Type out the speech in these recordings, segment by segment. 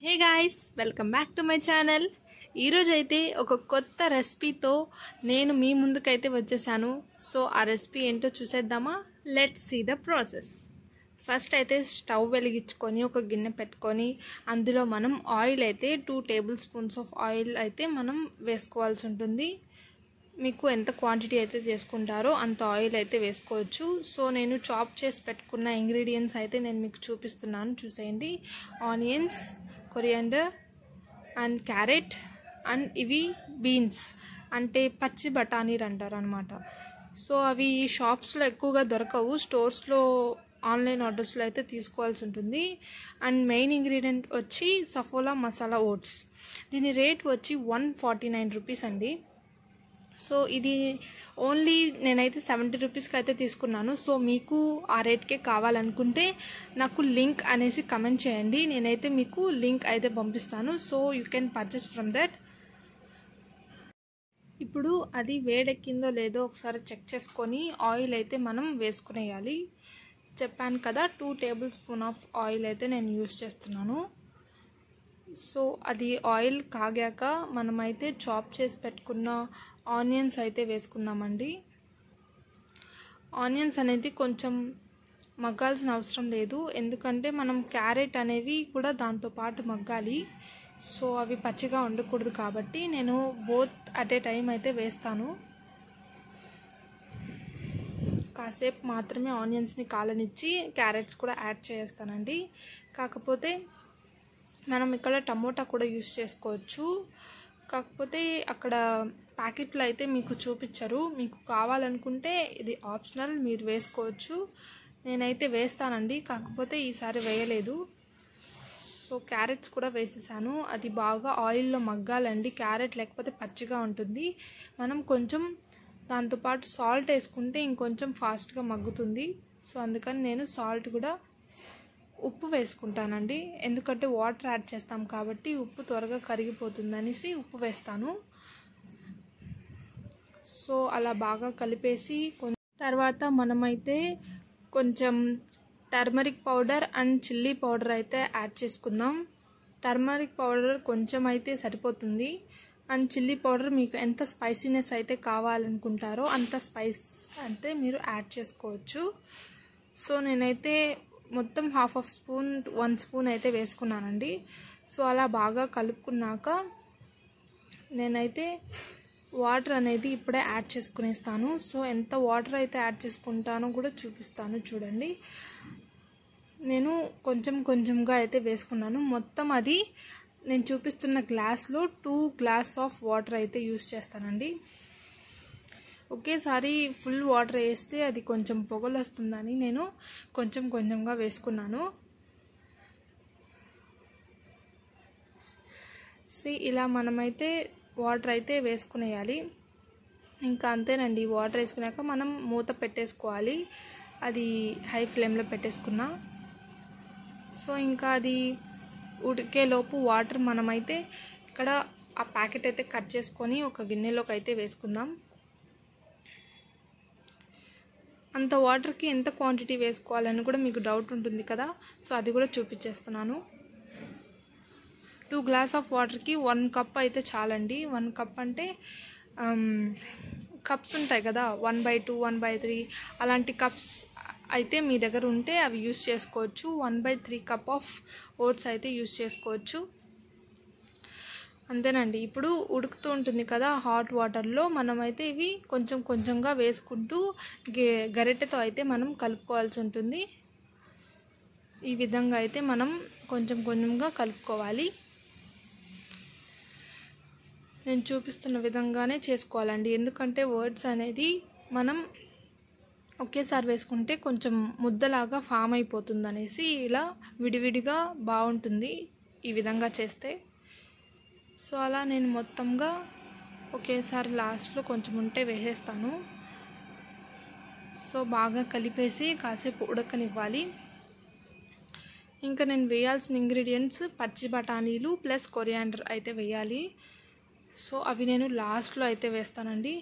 Hey guys, welcome back to my channel. ఈరోజు అయితే ఒక కొత్త రెసిపీతో నేను మీ ముందుకైతే వచ్చేసాను. సో ఆ రెసిపీ ఏంటో చూసేద్దామా? Let's see the process. First అయితే స్టవ్ వెలిగించుకొని ఒక గిన్నె పెట్టుకొని అందులో మనం ఆయిల్ అయితే 2 టేబుల్ స్పూన్స్ ఆఫ్ ఆయిల్ అయితే మనం వేసుకోవాల్సి ఉంటుంది. మీకు ఎంత క్వాంటిటీ అయితే చేసుకుంటారో అంత ఆయిల్ అయితే వేసుకోవచ్చు. సో నేను చాప్ చేసి పెట్టుకున్న ఇంగ్రీడియంట్స్ అయితే నేను మీకు చూపిస్తున్నాను, చూసేయండి. Onions, coriander and carrot and ఇవి బీన్స్ అంటే పచ్చి బఠానీలు అంటారు అనమాట. సో అవి షాప్స్లో ఎక్కువగా దొరకవు, స్టోర్స్లో ఆన్లైన్ ఆర్డర్స్లో అయితే తీసుకోవాల్సి ఉంటుంది. అండ్ మెయిన్ ఇంగ్రీడియంట్ వచ్చి సఫోలా మసాలా ఓట్స్. దీని రేట్ వచ్చి 149 రూపీస్ అండి. సో ఇది ఓన్లీ నేనైతే 70 రూపీస్కి అయితే తీసుకున్నాను. సో మీకు ఆ రేట్కే కావాలనుకుంటే నాకు లింక్ అనేసి కమెంట్ చేయండి, నేనైతే మీకు లింక్ అయితే పంపిస్తాను. So you can purchase from that. ఇప్పుడు అది వేడెక్కిందో లేదో ఒకసారి చెక్ చేసుకొని ఆయిల్ అయితే మనం వేసుకునేయాలి. చెప్పాను కదా, 2 టేబుల్ స్పూన్ ఆఫ్ ఆయిల్ అయితే నేను యూస్ చేస్తున్నాను. సో అది ఆయిల్ కాగాక మనమైతే చాప్ చేసి పెట్టుకున్న ఆనియన్స్ అయితే వేసుకుందామండి. ఆనియన్స్ అనేది కొంచెం మగ్గాల్సిన అవసరం లేదు, ఎందుకంటే మనం క్యారెట్ అనేది కూడా దాంతోపాటు మగ్గాలి. సో అవి పచ్చిగా ఉండకూడదు కాబట్టి నేను బోత్ అట్ ఏ టైం అయితే వేస్తాను. కాసేపు మాత్రమే ఆనియన్స్ని కాలనిచ్చి క్యారెట్స్ కూడా యాడ్ చేస్తానండి. కాకపోతే మనం ఇక్కడ టమోటా కూడా యూస్ చేసుకోవచ్చు. కాకపోతే అక్కడ ప్యాకెట్లో అయితే మీకు చూపించరు, మీకు కావాలనుకుంటే ఇది ఆప్షనల్, మీరు వేసుకోవచ్చు. నేనైతే వేస్తానండి, కాకపోతే ఈసారి వేయలేదు. సో క్యారెట్స్ కూడా వేసేసాను. అది బాగా ఆయిల్లో మగ్గాలండి, క్యారెట్ లేకపోతే పచ్చిగా ఉంటుంది. మనం కొంచెం దాంతోపాటు సాల్ట్ వేసుకుంటే ఇంకొంచెం ఫాస్ట్గా మగ్గుతుంది. సో అందుకని నేను సాల్ట్ కూడా ఉప్పు వేసుకుంటానండి, ఎందుకంటే వాటర్ యాడ్ చేస్తాం కాబట్టి ఉప్పు త్వరగా కరిగిపోతుంది అనేసి ఉప్పు వేస్తాను. సో అలా బాగా కలిపేసి తర్వాత మనమైతే కొంచెం turmeric powder and chilli powder అయితే యాడ్ చేసుకుందాం. టర్మరిక్ పౌడర్ కొంచెం అయితే సరిపోతుంది, అండ్ చిల్లీ పౌడర్ మీకు ఎంత స్పైసీనెస్ అయితే కావాలనుకుంటారో అంత స్పైస్ అయితే మీరు యాడ్ చేసుకోవచ్చు. సో నేనైతే మొత్తం హాఫ్ స్పూన్ 1 స్పూన్ అయితే వేసుకున్నానండి. సో అలా బాగా కలుపుకున్నాక నేనైతే వాటర్ అనేది ఇప్పుడే యాడ్ చేసుకునేస్తాను. సో ఎంత వాటర్ అయితే యాడ్ చేసుకుంటానో కూడా చూపిస్తాను, చూడండి. నేను కొంచెం కొంచెంగా అయితే వేసుకున్నాను. మొత్తం అది నేను చూపిస్తున్న గ్లాస్లో 2 గ్లాస్ ఆఫ్ వాటర్ అయితే యూస్ చేస్తానండి. ఒకేసారి ఫుల్ వాటర్ వేస్తే అది కొంచెం పొగలు వస్తుందని నేను కొంచెం కొంచెంగా వేసుకున్నాను. ఇలా మనమైతే వాటర్ అయితే వేసుకునేయాలి. ఇంకా అంతేనండి, వాటర్ వేసుకున్నాక మనం మూత పెట్టేసుకోవాలి. అది హై ఫ్లేమ్లో పెట్టేసుకున్నా. సో ఇంకా అది ఉడికేలోపు వాటర్ మనమైతే ఇక్కడ ఆ ప్యాకెట్ అయితే కట్ చేసుకొని ఒక గిన్నెలోకి అయితే వేసుకుందాం. అంత వాటర్కి ఎంత క్వాంటిటీ వేసుకోవాలని కూడా మీకు డౌట్ ఉంటుంది కదా, సో అది కూడా చూపించేస్తున్నాను. 2 గ్లాస్ ఆఫ్ వాటర్కి 1 కప్ అయితే చాలండి. 1 కప్ అంటే కప్స్ ఉంటాయి కదా, 1/2, 1/3 అలాంటి కప్స్ అయితే మీ దగ్గర ఉంటే అవి యూస్ చేసుకోవచ్చు. 1/3 కప్ ఆఫ్ ఓట్స్ అయితే యూస్ చేసుకోవచ్చు. అంతేనండి. ఇప్పుడు ఉడుకుతూ ఉంటుంది కదా హాట్ వాటర్లో, మనమైతే ఇవి కొంచెం కొంచెంగా వేసుకుంటూ గరిటెతో అయితే మనం కలుపుకోవాల్సి ఉంటుంది. ఈ విధంగా అయితే మనం కొంచెం కొంచెంగా కలుపుకోవాలి. నేను చూపిస్తున్న విధంగానే చేసుకోవాలండి, ఎందుకంటే వర్డ్స్ అనేది మనం ఒకేసారి వేసుకుంటే కొంచెం ముద్దలాగా ఫామ్ అయిపోతుంది అనేసి ఇలా విడివిడిగా బాగుంటుంది ఈ విధంగా చేస్తే. సో అలా నేను మొత్తంగా ఒకేసారి లాస్ట్లో కొంచెం ఉంటే వేసేస్తాను. సో బాగా కలిపేసి కాసేపు ఉడకనివ్వాలి. ఇంకా నేను వేయాల్సిన ఇంగ్రీడియంట్స్ పచ్చి బఠానీలు ప్లస్ కొరియాండర్ అయితే వేయాలి. సో అవి నేను లాస్ట్లో అయితే వేస్తానండి,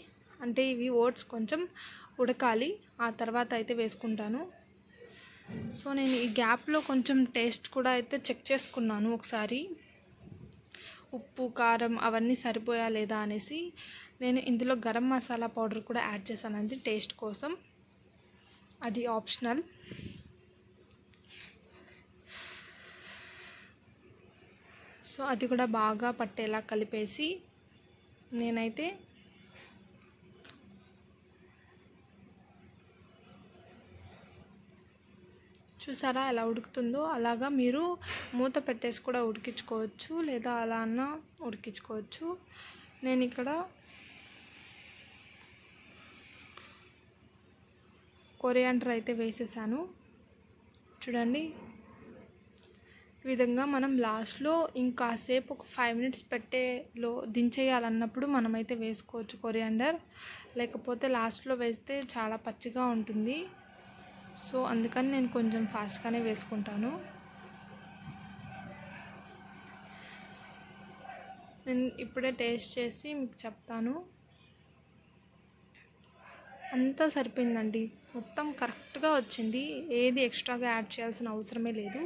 అంటే ఇవి ఓట్స్ కొంచెం ఉడకాలి, ఆ తర్వాత అయితే వేసుకుంటాను. సో నేను ఈ గ్యాప్లో కొంచెం టేస్ట్ కూడా అయితే చెక్ చేసుకున్నాను ఒకసారి. ఉప్పు కారం అవన్నీ సరిపోయా లేదా అనేసి నేను ఇందులో గరం మసాలా పౌడర్ కూడా యాడ్ చేశానండి టేస్ట్ కోసం. అది ఆప్షనల్. సో అది కూడా బాగా పట్టేలా కలిపేసి నేనైతే చూసారా ఎలా ఉడుకుతుందో, అలాగా మీరు మూత పెట్టేసి కూడా ఉడికించుకోవచ్చు, లేదా అలా అన్న ఉడికించుకోవచ్చు. నేను ఇక్కడ కొరియాండర్ అయితే వేసేసాను చూడండి. ఈ విధంగా మనం లాస్ట్లో ఇంకాసేపు ఒక 5 మినిట్స్ పెట్టేలో దించేయాలన్నప్పుడు మనమైతే వేసుకోవచ్చు కొరియాండర్. లేకపోతే లాస్ట్లో వేస్తే చాలా పచ్చిగా ఉంటుంది. సో అందుకని నేను కొంచెం ఫాస్ట్గానే వేసుకుంటాను. నేను ఇప్పుడే టేస్ట్ చేసి మీకు చెప్తాను. అంతా సరిపోయిందండి, మొత్తం కరెక్ట్గా వచ్చింది. ఏది ఎక్స్ట్రాగా యాడ్ చేయాల్సిన అవసరమే లేదు.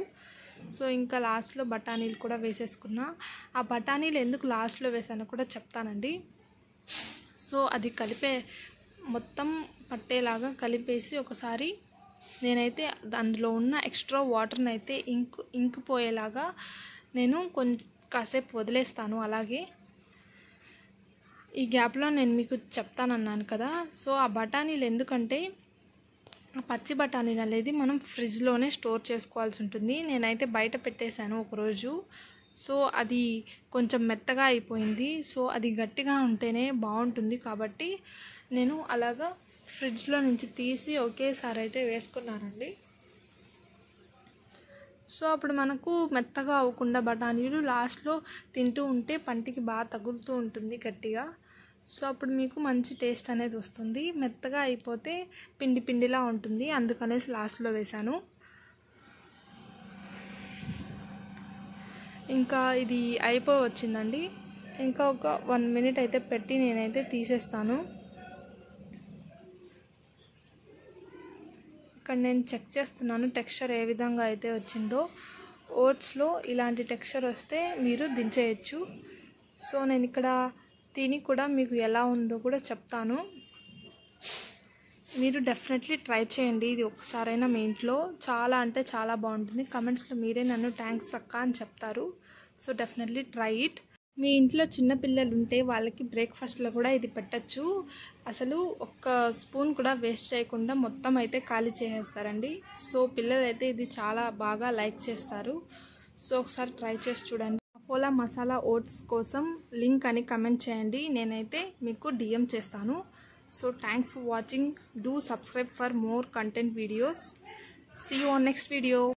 సో ఇంకా లాస్ట్లో బఠానీలు కూడా వేసేసుకున్నా. ఆ బఠానీలు ఎందుకు లాస్ట్లో వేసానో కూడా చెప్తానండి. సో అది మొత్తం పట్టేలాగా కలిపేసి ఒకసారి నేనైతే అందులో ఉన్న ఎక్స్ట్రా వాటర్ని అయితే ఇంకిపోయేలాగా నేను కాసేపు వదిలేస్తాను. అలాగే ఈ గ్యాప్లో నేను మీకు చెప్తానన్నాను కదా. సో ఆ బఠానీలు ఎందుకంటే ఆ పచ్చి బఠానీలు అనేది మనం ఫ్రిడ్జ్లోనే స్టోర్ చేసుకోవాల్సి ఉంటుంది. నేనైతే బయట పెట్టేశాను ఒకరోజు. సో అది కొంచెం మెత్తగా అయిపోయింది. సో అది గట్టిగా ఉంటేనే బాగుంటుంది కాబట్టి నేను అలాగా ఫ్రిడ్జ్లో నుంచి తీసి ఒకేసారి అయితే వేసుకున్నానండి. సో అప్పుడు మనకు మెత్తగా అవ్వకుండా బఠానీలు లాస్ట్లో తింటూ ఉంటే పంటికి బాగా తగులుతూ ఉంటుంది గట్టిగా. సో అప్పుడు మీకు మంచి టేస్ట్ అనేది వస్తుంది. మెత్తగా అయిపోతే పిండి పిండిలా ఉంటుంది, అందుకనేసి లాస్ట్లో వేశాను. ఇంకా ఇది అయిపోయి వచ్చిందండి. ఇంకా ఒక 1 మినిట్ అయితే పెట్టి నేనైతే తీసేస్తాను. ఇక్కడ నేను చెక్ చేస్తున్నాను టెక్స్చర్ ఏ విధంగా అయితే వచ్చిందో. ఓట్స్లో ఇలాంటి టెక్స్చర్ వస్తే మీరు దించేయచ్చు. సో నేను ఇక్కడ తిని కూడా మీకు ఎలా ఉందో కూడా చెప్తాను. మీరు డెఫినెట్లీ ట్రై చేయండి ఇది ఒకసారైనా మీ ఇంట్లో. చాలా అంటే చాలా బాగుంటుంది. కమెంట్స్లో మీరే నన్ను థ్యాంక్స్ అక్క అని చెప్తారు. So definitely try it. మీ ఇంట్లో చిన్నపిల్లలు ఉంటే వాళ్ళకి బ్రేక్ఫాస్ట్లో కూడా ఇది పెట్టచ్చు. అసలు ఒక్క స్పూన్ కూడా వేస్ట్ చేయకుండా మొత్తం అయితే ఖాళీ చేసేస్తారండి. సో పిల్లలైతే ఇది చాలా బాగా లైక్ చేస్తారు. సో ఒకసారి ట్రై చేసి చూడండి. అపోలా మసాలా ఓట్స్ కోసం లింక్ అని కమెంట్ చేయండి, నేనైతే మీకు DM చేస్తాను. So thanks for watching. Do subscribe for more content videos. See you on next video.